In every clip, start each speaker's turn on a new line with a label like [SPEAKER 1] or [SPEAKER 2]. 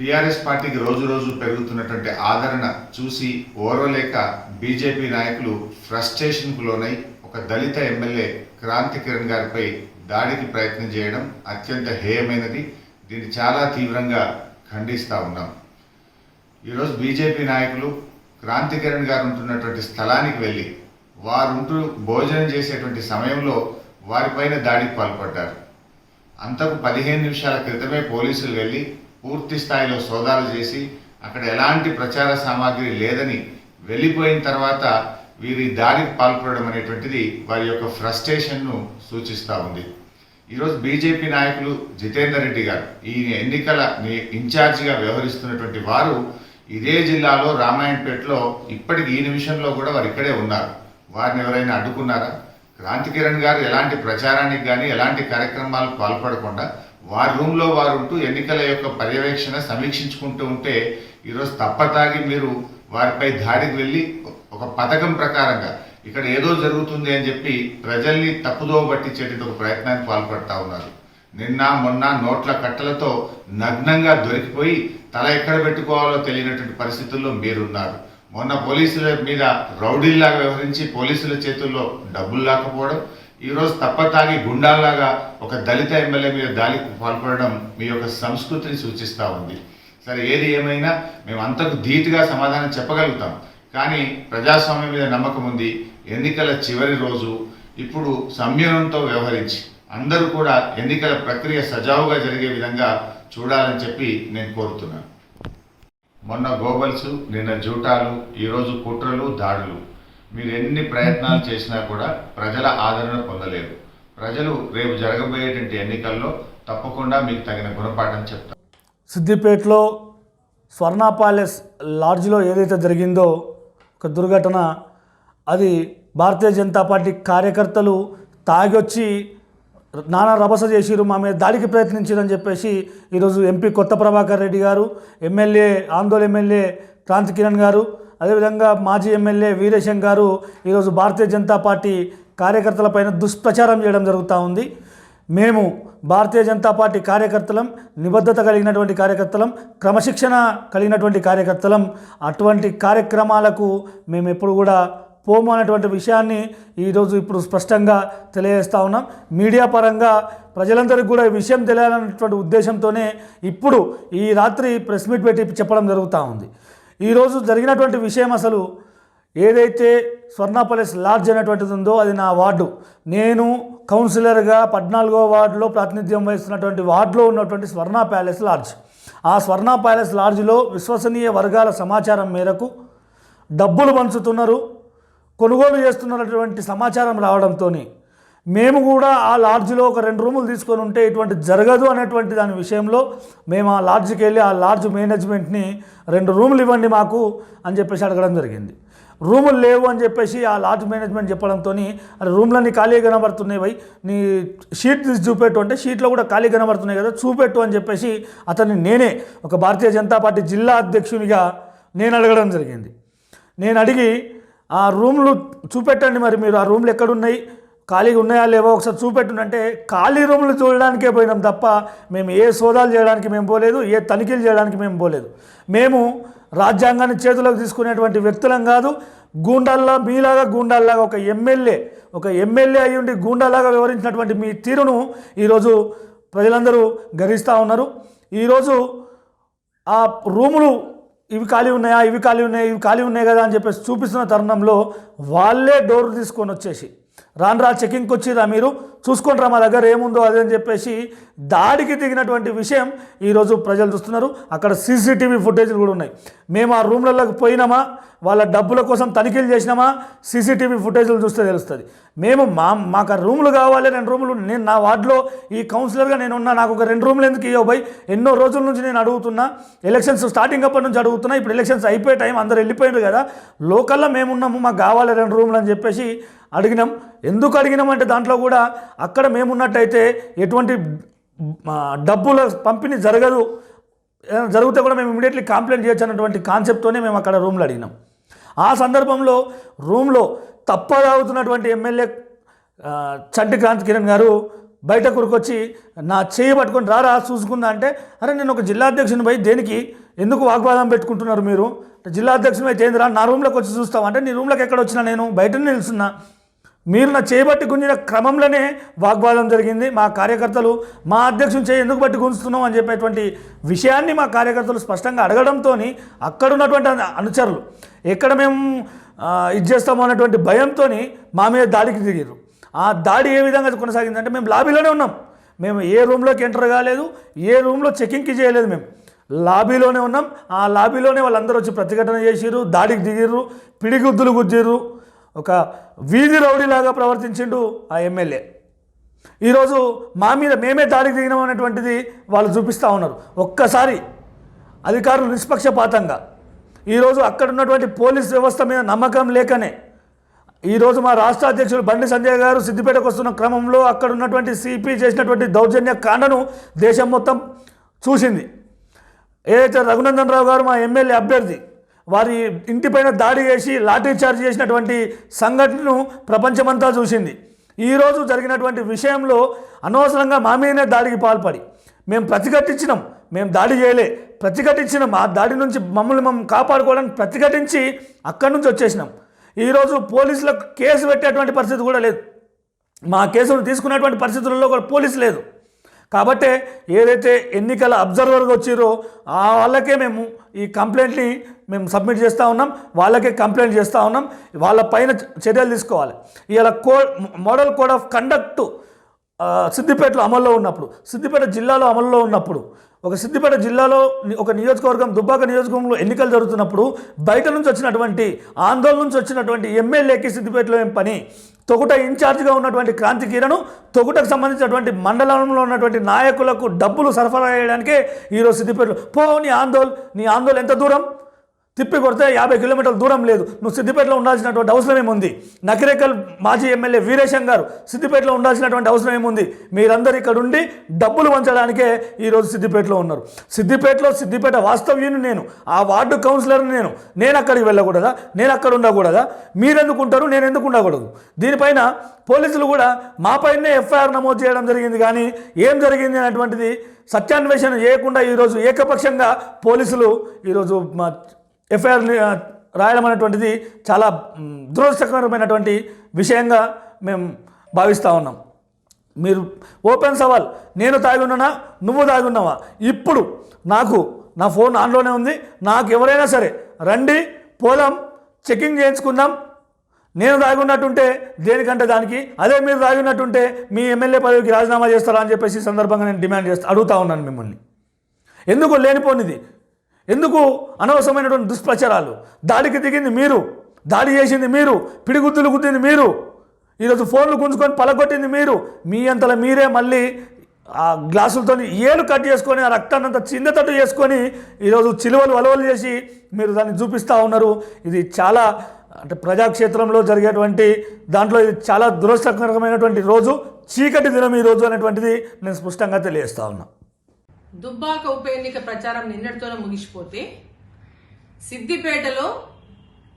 [SPEAKER 1] TRS పార్టీకి రోజు రోజు పెరుగుతున్నటువంటి ఆదరణ చూసి ఓర్వలేక బీజేపీ నాయకులు ఫ్రస్ట్రేషన్కు లోనై ఒక దళిత ఎమ్మెల్యే క్రాంతి కిరణ్ గారిపై దాడికి ప్రయత్నం చేయడం అత్యంత హేయమైనది. దీన్ని చాలా తీవ్రంగా ఖండిస్తూ ఉన్నాం. ఈరోజు బీజేపీ నాయకులు క్రాంతి కిరణ్ గారు ఉంటున్నటువంటి స్థలానికి వెళ్ళి వారుంటూ భోజనం చేసేటువంటి సమయంలో వారిపైన దాడికి పాల్పడ్డారు. అంతకు 15 నిమిషాల క్రితమే పోలీసులు వెళ్ళి పూర్తి స్థాయిలో సోదాలు చేసి అక్కడ ఎలాంటి ప్రచార సామాగ్రి లేదని వెళ్ళిపోయిన తర్వాత వీరి దాడికి పాల్పడడం అనేటువంటిది వారి యొక్క ఫ్రస్ట్రేషన్ను సూచిస్తూ ఉంది. ఈరోజు బీజేపీ నాయకులు జితేందర్ రెడ్డి గారు ఈ ఎన్నికల ఇన్ఛార్జిగా వ్యవహరిస్తున్నటువంటి వారు ఇదే జిల్లాలో రామాయణపేటలో ఇప్పటికి ఈ నిమిషంలో కూడా వారు ఇక్కడే ఉన్నారు. వారిని ఎవరైనా అడ్డుకున్నారా? క్రాంతి కిరణ్ గారు ఎలాంటి ప్రచారానికి కానీ ఎలాంటి కార్యక్రమాలకు పాల్పడకుండా వారి రూమ్లో వారు ఉంటూ ఎన్నికల యొక్క పర్యవేక్షణ సమీక్షించుకుంటూ ఉంటే ఈరోజు తప్పతాగి మీరు వారిపై దాడికి వెళ్ళి ఒక పథకం ప్రకారంగా ఇక్కడ ఏదో జరుగుతుంది అని చెప్పి ప్రజల్ని తప్పుదోవ పట్టించేటువంటి ఒక ప్రయత్నానికి పాల్పడతా ఉన్నారు. నిన్న మొన్న నోట్ల కట్టలతో నగ్నంగా దొరికిపోయి తల ఎక్కడ పెట్టుకోవాలో తెలియనటువంటి పరిస్థితుల్లో మీరున్నారు. మొన్న పోలీసుల మీద రౌడీల్లాగా వ్యవహరించి పోలీసుల చేతుల్లో డబ్బులు లేకపోవడం, ఈరోజు తప్పతాగి గుండాల్లాగా ఒక దళిత ఎమ్మెల్యే మీద దాడికి పాల్పడడం మీ యొక్క సంస్కృతిని సూచిస్తూ ఉంది. సరే, ఏది ఏమైనా మేము అంతకు ధీటుగా సమాధానం చెప్పగలుగుతాం. కానీ ప్రజాస్వామ్యం మీద నమ్మకం ఉంది. ఎన్నికల చివరి రోజు ఇప్పుడు సంయమనంతో వ్యవహరించి అందరూ కూడా ఎన్నికల ప్రక్రియ సజావుగా జరిగే విధంగా చూడాలని చెప్పి నేను కోరుతున్నాను. మొన్న గోబల్స్, నిన్న జూటాలు, ఈరోజు కుట్రలు, దాడులు. మీరు ఎన్ని ప్రయత్నాలు చేసినా కూడా ప్రజల ఆదరణ పొందలేరు. ప్రజలు రేపు జరగబోయేటువంటి ఎన్నికల్లో తప్పకుండా మీకు తగిన గుణపాఠం చెప్తారు.
[SPEAKER 2] సిద్దిపేటలో స్వర్ణ ప్యాలెస్ లాడ్జ్లో ఏదైతే జరిగిందో ఒక దుర్ఘటన, అది భారతీయ జనతా పార్టీ కార్యకర్తలు తాగొచ్చి నానా రభస చేసిరు, మా మీద దాడికి ప్రయత్నించారని చెప్పేసి ఈరోజు ఎంపీ కొత్త ప్రభాకర్ రెడ్డి గారు, ఎమ్మెల్యే ఆందోళన ఎమ్మెల్యే క్రాంతి కిరణ్ గారు, అదేవిధంగా మాజీ ఎమ్మెల్యే వీరేశం గారు ఈరోజు భారతీయ జనతా పార్టీ కార్యకర్తలపైన దుష్ప్రచారం చేయడం జరుగుతూ ఉంది. మేము భారతీయ జనతా పార్టీ కార్యకర్తలం, నిబద్ధత కలిగినటువంటి కార్యకర్తలం, క్రమశిక్షణ కలిగినటువంటి కార్యకర్తలం. అటువంటి కార్యక్రమాలకు మేము ఎప్పుడు కూడా పోము అనేటువంటి విషయాన్ని ఈరోజు ఇప్పుడు స్పష్టంగా తెలియజేస్తూ ఉన్నాం. మీడియా పరంగా ప్రజలందరికీ కూడా ఈ విషయం తెలియాలన్నటువంటి ఉద్దేశంతోనే ఇప్పుడు ఈ రాత్రి ప్రెస్ మీట్ పెట్టి చెప్పడం జరుగుతూ ఉంది. ఈరోజు జరిగినటువంటి విషయం, అసలు ఏదైతే స్వర్ణ ప్యాలెస్ లాడ్జ్ అనేటువంటిది ఉందో అది నా వార్డు. నేను కౌన్సిలర్గా 14వ వార్డులో ప్రాతినిధ్యం వహిస్తున్నటువంటి వార్డులో ఉన్నటువంటి స్వర్ణ ప్యాలెస్ లాడ్జ్. ఆ స్వర్ణ ప్యాలెస్ లాడ్జ్లో విశ్వసనీయ వర్గాల సమాచారం మేరకు డబ్బులు పంచుతున్నారు, కొనుగోలు చేస్తున్నటువంటి సమాచారం రావడంతో మేము కూడా ఆ లాడ్జ్లో ఒక 2 రూములు తీసుకొని ఉంటే ఇటువంటి జరగదు అనేటువంటి దాని విషయంలో మేము ఆ లాడ్జ్కి వెళ్ళి ఆ లాడ్జ్ మేనేజ్మెంట్ని 2 రూములు ఇవ్వండి మాకు అని చెప్పేసి అడగడం జరిగింది. రూములు లేవు అని చెప్పేసి ఆ లాడ్జ్ మేనేజ్మెంట్ చెప్పడంతో రూమ్లన్నీ ఖాళీ కనబడుతున్నాయి, పోయి నీ షీట్ తీసి చూపెట్టు అంటే షీట్లో కూడా ఖాళీ కనబడుతున్నాయి కదా, చూపెట్టు అని చెప్పేసి అతన్ని నేనే ఒక భారతీయ జనతా పార్టీ జిల్లా అధ్యక్షునిగా నేను అడగడం జరిగింది. నేను అడిగి ఆ రూమ్లు చూపెట్టండి, మరి మీరు ఆ రూమ్లు ఎక్కడున్నాయి, ఖాళీగా ఉన్నాయా లేవో ఒకసారి చూపెట్టుంటే ఖాళీ రూమ్లు చూడడానికే పోయినాం తప్ప మేము ఏ సోదాలు చేయడానికి మేము పోలేదు, ఏ తనిఖీలు చేయడానికి మేము పోలేదు. మేము రాజ్యాంగాన్ని చేతులకు తీసుకునేటువంటి వ్యక్తులం కాదు. గూండాల్లా, మీలాగా గూండాల్లాగా ఒక ఎమ్మెల్యే అయ్యి ఉండి గూండాల్లాగా వివరించినటువంటి మీ తీరును ఈరోజు ప్రజలందరూ గర్హిస్తూ ఉన్నారు. ఈరోజు ఆ రూములు ఇవి ఖాళీ ఉన్నాయా, ఇవి ఖాళీ ఉన్నాయి కదా అని చెప్పేసి చూపిస్తున్న తరుణంలో వాళ్ళే డోర్ తీసుకొని వచ్చేసి రాను చెకింగ్కి వచ్చిరా, మీరు చూసుకుంటారా మా దగ్గర ఏముందో అదే అని చెప్పేసి దాడికి దిగినటువంటి విషయం ఈరోజు ప్రజలు చూస్తున్నారు. అక్కడ సీసీటీవీ ఫుటేజ్లు కూడా ఉన్నాయి. మేము ఆ రూమ్లలోకి పోయినామా, వాళ్ళ డబ్బుల కోసం తనిఖీలు చేసినామా, సీసీటీవీ ఫుటేజ్లు చూస్తే తెలుస్తుంది. మేము మాకు ఆ రూములు కావాలి, 2 రూములు. నేను నా వార్డులో ఈ కౌన్సిలర్గా నేను ఉన్నా, నాకు ఒక 2 రూములు ఎందుకు ఇవ్వవు భయ్, ఎన్నో రోజుల నుంచి నేను అడుగుతున్నా, ఎలక్షన్స్ స్టార్టింగ్ అప్పటి నుంచి అడుగుతున్నా, ఇప్పుడు ఎలక్షన్స్ అయిపోయే టైం, అందరు వెళ్ళిపోయారు కదా, లోకల్లో మేమున్నాము, మాకు కావాలి 2 రూములు అని చెప్పేసి అడిగినాం. ఎందుకు అడిగినామంటే దాంట్లో కూడా అక్కడ మేమున్నట్టయితే ఎటువంటి డబ్బుల పంపిణీ జరగదు, జరిగితే కూడా మేము ఇమీడియట్లీ కంప్లైంట్ చేయొచ్చు అన్నటువంటి కాన్సెప్ట్తోనే మేము అక్కడ రూమ్లు అడిగినాం. ఆ సందర్భంలో రూమ్లో తప్పదాగుతున్నటువంటి ఎమ్మెల్యే చంటి క్రాంతి కిరణ్ గారు బయట కురుకొచ్చి నా చేయి పట్టుకొని రారా చూసుకుందా అంటే, అరే నేను ఒక జిల్లా అధ్యక్షుని పోయి దేనికి ఎందుకు వాగ్వాదం పెట్టుకుంటున్నారు మీరు, జిల్లా అధ్యక్షుని పోయి ఏందిరా నా రూమ్లోకి వచ్చి చూస్తాం అంటే, నీ రూమ్లోకి ఎక్కడ వచ్చినా నేను బయటనే నిలుస్తున్నా, మీరు నా చేయబట్టి గుంజిన క్రమంలోనే వాగ్వాదం జరిగింది. మా కార్యకర్తలు మా అధ్యక్షుని చేయి ఎందుకు బట్టి గుంజుతున్నాం అని చెప్పేటువంటి విషయాన్ని మా కార్యకర్తలు స్పష్టంగా అడగడంతో అక్కడ ఉన్నటువంటి అనుచరులు ఎక్కడ మేము ఇది చేస్తామో అన్నటువంటి భయంతో మా మీద దాడికి దిగారు. ఆ దాడి ఏ విధంగా కొనసాగిందంటే, మేము లాబీలోనే ఉన్నాం, మేము ఏ రూమ్లోకి ఎంటర్ కాలేదు, ఏ రూమ్లో చెకింగ్కి చేయలేదు, మేము లాబీలోనే ఉన్నాం. ఆ లాబీలోనే వాళ్ళందరూ వచ్చి ప్రతిఘటన చేసిర్రు, దాడికి దిగిర్రు, పిడిగుద్దులు గుద్దిర్రు, ఒక వీధి రౌడీలాగా ప్రవర్తించిండు ఆ ఎమ్మెల్యే. ఈరోజు మా మీద మేమే దాడికి దిగినాం అనేటువంటిది వాళ్ళు చూపిస్తూ ఉన్నారు. ఒక్కసారి అధికారులు నిష్పక్షపాతంగా ఈరోజు అక్కడ ఉన్నటువంటి పోలీస్ వ్యవస్థ మీద నమ్మకం లేకనే ఈరోజు మా రాష్ట్ర అధ్యక్షులు బండి సంజయ్ గారు సిద్దిపేటకు వస్తున్న క్రమంలో అక్కడ ఉన్నటువంటి సిపి చేసినటువంటి దౌర్జన్య కాండను దేశం మొత్తం చూసింది. ఏదైతే రఘునందన్ రావు గారు మా ఎమ్మెల్యే అభ్యర్థి వారి ఇంటిపైన దాడి చేసి లాఠీ చార్జ్ చేసినటువంటి సంఘటనను ప్రపంచమంతా చూసింది. ఈరోజు జరిగినటువంటి విషయంలో అనవసరంగా మా మీదనే దాడికి పాల్పడి మేము ప్రతిఘటించినాం, మేము దాడి చేయలే, ప్రతిఘటించినాం. ఆ దాడి నుంచి మమ్మల్ని కాపాడుకోవడానికి ప్రతిఘటించి అక్కడి నుంచి వచ్చేసినాం. ఈరోజు పోలీసులకు కేసు పెట్టేటువంటి పరిస్థితి కూడా లేదు, మా కేసులు తీసుకునేటువంటి పరిస్థితుల్లో కూడా పోలీసు లేదు. కాబట్టి ఏదైతే ఎన్నికల అబ్జర్వర్గా వచ్చిరో ఆ వాళ్ళకే మేము ఈ కంప్లైంట్ని మేము సబ్మిట్ చేస్తూ ఉన్నాం, వాళ్ళకే కంప్లైంట్ చేస్తూ ఉన్నాం, వాళ్ళ పైన చర్యలు తీసుకోవాలి. ఇవాళ మోడల్ కోడ్ ఆఫ్ కండక్ట్ సిద్దిపేటలో అమల్లో ఉన్నప్పుడు, సిద్దిపేట జిల్లాలో అమల్లో ఉన్నప్పుడు, ఒక సిద్దిపేట జిల్లాలో ఒక నియోజకవర్గం దుబ్బాక నియోజకవర్గంలో ఎన్నికలు జరుగుతున్నప్పుడు బయట నుంచి వచ్చినటువంటి ఆందోళన నుంచి వచ్చినటువంటి ఎమ్మెల్యేకి సిద్దిపేటలో ఏం పని, తొగుట ఇన్ఛార్జిగా ఉన్నటువంటి క్రాంతి కిరణ్ తొగుటకు సంబంధించినటువంటి మండలంలో ఉన్నటువంటి నాయకులకు డబ్బులు సరఫరా చేయడానికే ఈరోజు సిద్దిపేటలో నీ ఆందోళన ఎంత దూరం, తిప్పి కొడితే 50 కిలోమీటర్ల దూరం లేదు, నువ్వు సిద్దిపేటలో ఉండాల్సినటువంటి అవసరం ఏముంది? నకిరేకల్ మాజీ ఎమ్మెల్యే వీరేశం గారు సిద్దిపేటలో ఉండాల్సినటువంటి అవసరం ఏముంది? మీరందరూ ఇక్కడ ఉండి డబ్బులు పంచడానికే ఈరోజు సిద్దిపేటలో ఉన్నారు. సిద్దిపేట వాస్తవ్యుని నేను, ఆ వార్డు కౌన్సిలర్ని నేను అక్కడికి వెళ్ళకూడదా? నేను అక్కడ ఉండకూడదా? మీరెందుకు ఉంటారు, నేను ఎందుకు ఉండకూడదు? దీనిపైన పోలీసులు కూడా మా పైనే ఎఫ్ఐఆర్ నమోదు చేయడం జరిగింది. కానీ ఏం జరిగింది అనేటువంటిది సత్యాన్వేషణ చేయకుండా ఈరోజు ఏకపక్షంగా పోలీసులు ఈరోజు ఎఫ్ఐఆర్ రాయడం అనేటువంటిది చాలా దురదృష్టకరమైనటువంటి విషయంగా మేము భావిస్తూ ఉన్నాం. మీరు ఓపెన్ సవాల్, నేను తాగి ఉన్నానా, నువ్వు తాగి ఉన్నావా? ఇప్పుడు నా ఫోన్ ఆన్లోనే ఉంది, నాకు ఎవరైనా సరే రండి పోదాం, చెకింగ్ చేయించుకుందాం, నేను తాగున్నట్టుంటే దేనికంటే దానికి, అదే మీరు తాగినట్టుంటే మీ ఎమ్మెల్యే పదవికి రాజీనామా చేస్తారా అని చెప్పేసి ఈ సందర్భంగా నేను అడుగుతా ఉన్నాను మిమ్మల్ని. ఎందుకు లేనిపోనిది, ఎందుకు అనవసరమైనటువంటి దుష్ప్రచారాలు? దాడికి దిగింది మీరు, దాడి చేసింది మీరు, పిడిగుద్దులు గుద్దింది మీరు, ఈరోజు ఫోన్లు గుంజుకొని పలగొట్టింది మీరు. మీ అంతలో మీరే మళ్ళీ ఆ గ్లాసులతో ఏలు కట్ చేసుకొని ఆ రక్తాన్ని అంతా చిందతట్టు చేసుకొని ఈరోజు చిలువలు వలవలు చేసి మీరు దాన్ని చూపిస్తూ ఉన్నారు. ఇది చాలా ప్రజాక్షేత్రంలో జరిగేటువంటి దాంట్లో ఇది చాలా దురదృష్టకరమైనటువంటి రోజు, చీకటి దినం ఈ రోజు అనేటువంటిది నేను స్పష్టంగా తెలియజేస్తా ఉన్నా.
[SPEAKER 3] దుబ్బాక ఉప ఎన్నిక ప్రచారం నిన్నటితోనే ముగిసిపోతే సిద్దిపేటలో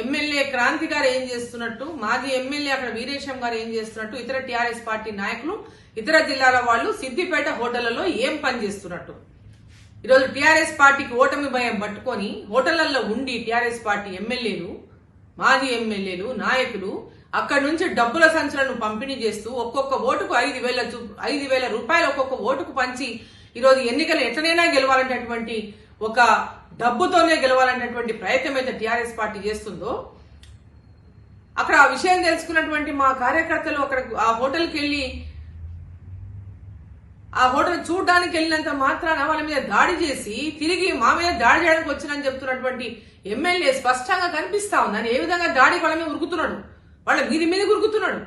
[SPEAKER 3] ఎమ్మెల్యే క్రాంతి గారు ఏం చేస్తున్నట్టు, మాజీ ఎమ్మెల్యే అక్కడ వీరేశం గారు ఏం చేస్తున్నట్టు, ఇతర టీఆర్ఎస్ పార్టీ నాయకులు, ఇతర జిల్లాల వాళ్ళు సిద్దిపేట హోటళ్లలో ఏం పని చేస్తున్నట్టు, ఈరోజు టీఆర్ఎస్ పార్టీకి ఓటమి భయం పట్టుకొని హోటళ్లలో ఉండి టీఆర్ఎస్ పార్టీ ఎమ్మెల్యేలు, మాజీ ఎమ్మెల్యేలు, నాయకులు అక్కడి నుంచి డబ్బుల సంచులను పంపిణీ చేస్తూ ఒక్కొక్క ఓటుకు 5,000 రూపాయలు ఒక్కొక్క ఓటుకు పంచి ఈరోజు ఎన్నికలు ఎట్లనైనా గెలవాలనేటువంటి ఒక డబ్బుతోనే గెలవాలనేటువంటి ప్రయత్నం అయితే టీఆర్ఎస్ పార్టీ చేస్తుందో, అక్కడ ఆ విషయం తెలుసుకున్నటువంటి మా కార్యకర్తలు అక్కడ ఆ హోటల్కి వెళ్ళి ఆ హోటల్ చూడడానికి వెళ్ళినంత మాత్రాన వాళ్ళ మీద దాడి చేసి తిరిగి మా మీద దాడి చేయడానికి వచ్చినని చెప్తున్నటువంటి ఎమ్మెల్యే స్పష్టంగా కనిపిస్తా ఉంది. అని ఏ విధంగా దాడి వాళ్ళ మీద ఉరుకుతున్నాడు, వాళ్ళ మీద ఉరుకుతున్నాడు.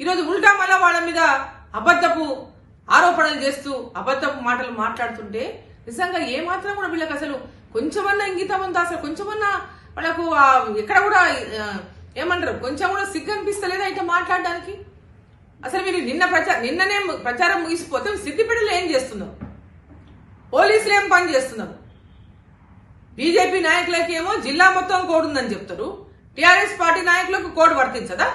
[SPEAKER 3] ఈరోజు ఉల్టా మళ్ళా వాళ్ళ మీద అబద్ధపు ఆరోపణలు చేస్తూ అబద్ధపు మాటలు మాట్లాడుతుంటే నిజంగా ఏమాత్రం కూడా వీళ్ళకి అసలు కొంచెమన్నా ఇంగితం ఉందా? అసలు కొంచెమన్నా వాళ్ళకు ఎక్కడ కూడా ఏమంటారు, కొంచెం కూడా సిగ్గు అనిపిస్తలేదా అయితే మాట్లాడడానికి? అసలు మీరు నిన్ననే ప్రచారం ముగిసిపోతే సిద్దిపేటలో ఏం చేస్తున్నారు? పోలీసులు ఏం పని చేస్తున్నారు? బీజేపీ నాయకులకేమో జిల్లా మొత్తం కోడ్ ఉందని చెప్తారు, టీఆర్ఎస్ పార్టీ నాయకులకు కోడ్ వర్తించదా?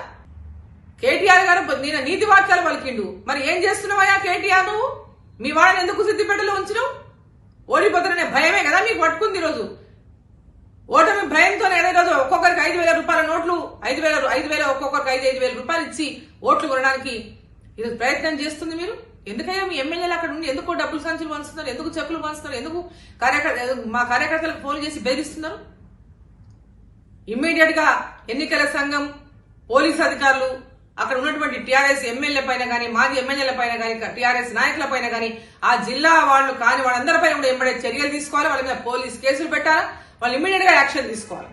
[SPEAKER 3] కేటీఆర్ గారు నేను నీతి వాక్యాలు పలికిండు. మరి ఏం చేస్తున్నావయ్యా కేటీఆర్ నువ్వు? మీ వాళ్ళని ఎందుకు సిద్దిపేటలో ఉంచినావు? ఓడిపోతారనే భయమే కదా మీకు పట్టుకుంది ఈరోజు. ఓటమి భయంతోనే ఏదో రోజు ఒక్కొక్కరికి 5,000 రూపాయల నోట్లు 5,000 ఒక్కొక్కరికి 5,000 రూపాయలు ఇచ్చి ఓట్లు కొనడానికి ఇది ప్రయత్నం చేస్తుంది మీరు. ఎందుకయ్యా మీ ఎమ్మెల్యేలు అక్కడ ఉండి ఎందుకు డబ్బులు సంచులు పంచుతున్నారు, ఎందుకు చెక్కులు పంచుతున్నారు, ఎందుకు మా కార్యకర్తలకు ఫోన్ చేసి బెదిరిస్తున్నారు? ఇమ్మీడియట్ గా ఎన్నికల సంఘం, పోలీస్ అధికారులు, అక్కడ ఉన్నటువంటి టీఆర్ఎస్ ఎమ్మెల్యే పైన కానీ, మాజీ ఎమ్మెల్యేల పైన కానీ, టీఆర్ఎస్ నాయకుల పైన కానీ, ఆ జిల్లా వాళ్ళు కానీ వాళ్ళందరిపై కూడా ఎంబడే చర్యలు తీసుకోవాలి. వాళ్ళ మీద పోలీస్ కేసులు పెట్టాలా, వాళ్ళు ఇమ్మీడియట్ గా యాక్షన్ తీసుకోవాలి.